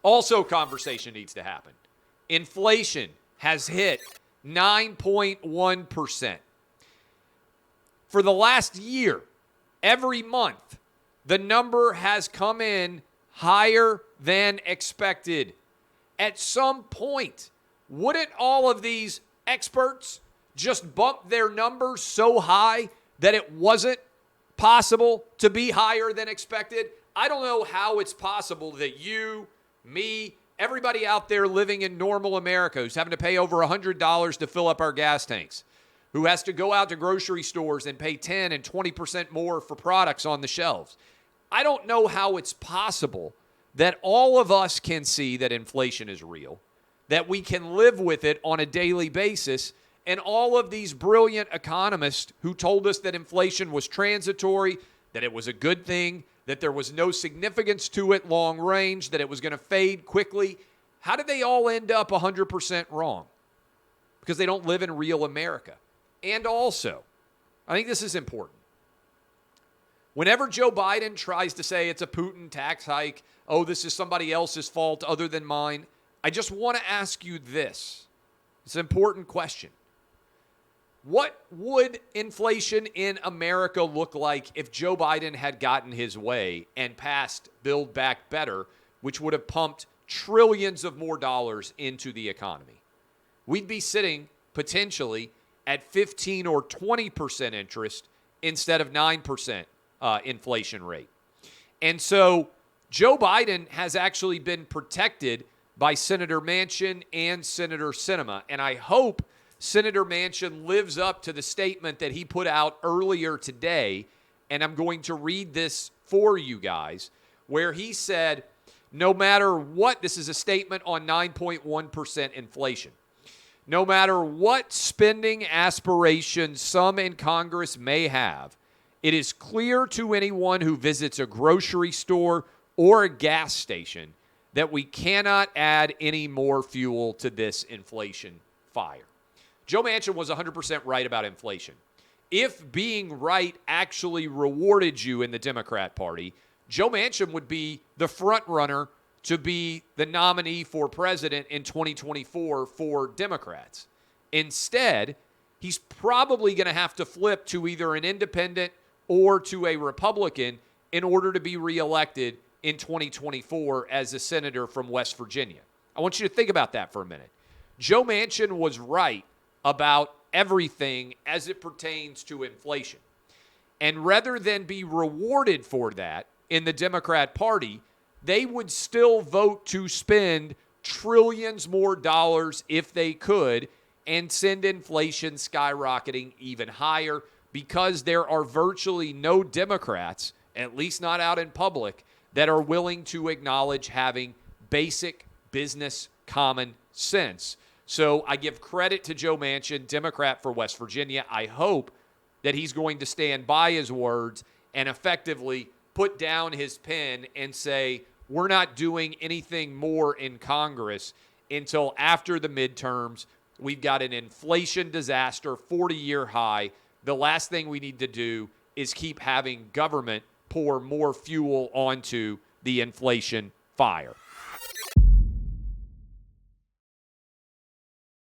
Also, conversation needs to happen. Inflation has hit 9.1%. For the last year, every month, the number has come in higher than expected. At some point, wouldn't all of these experts just bump their numbers so high that it wasn't possible to be higher than expected? I don't know how it's possible that you, me, everybody out there living in normal America who's having to pay over $100 to fill up our gas tanks, who has to go out to grocery stores and pay 10 and 20% more for products on the shelves. I don't know how it's possible that all of us can see that inflation is real, that we can live with it on a daily basis, and all of these brilliant economists who told us that inflation was transitory, that it was a good thing, that there was no significance to it long range, that it was going to fade quickly. How did they all end up 100% wrong? Because they don't live in real America. And also, I think this is important. Whenever Joe Biden tries to say it's a Putin tax hike, oh, this is somebody else's fault other than mine, I just want to ask you this. It's an important question. What would inflation in America look like if Joe Biden had gotten his way and passed Build Back Better, which would have pumped trillions of more dollars into the economy? We'd be sitting potentially at 15 or 20% interest instead of 9% inflation rate. And so Joe Biden has actually been protected by Senator Manchin and Senator Sinema. And I hope Senator Manchin lives up to the statement that he put out earlier today. And I'm going to read this for you guys, where he said, no matter what, this is a statement on 9.1% inflation. No matter what spending aspirations some in Congress may have, it is clear to anyone who visits a grocery store or a gas station that we cannot add any more fuel to this inflation fire. Joe Manchin was 100% right about inflation. If being right actually rewarded you in the Democrat Party, Joe Manchin would be the front runner to be the nominee for president in 2024 for Democrats. Instead, he's probably going to have to flip to either an independent or to a Republican in order to be reelected in 2024 as a senator from West Virginia. I want you to think about that for a minute. Joe Manchin was right about everything as it pertains to inflation. And rather than be rewarded for that in the Democrat Party, they would still vote to spend trillions more dollars if they could and send inflation skyrocketing even higher, because there are virtually no Democrats, at least not out in public, that are willing to acknowledge having basic business common sense. So I give credit to Joe Manchin, Democrat for West Virginia. I hope that he's going to stand by his words and effectively put down his pen and say, we're not doing anything more in Congress until after the midterms. We've got an inflation disaster, 40-year high. The last thing we need to do is keep having government pour more fuel onto the inflation fire.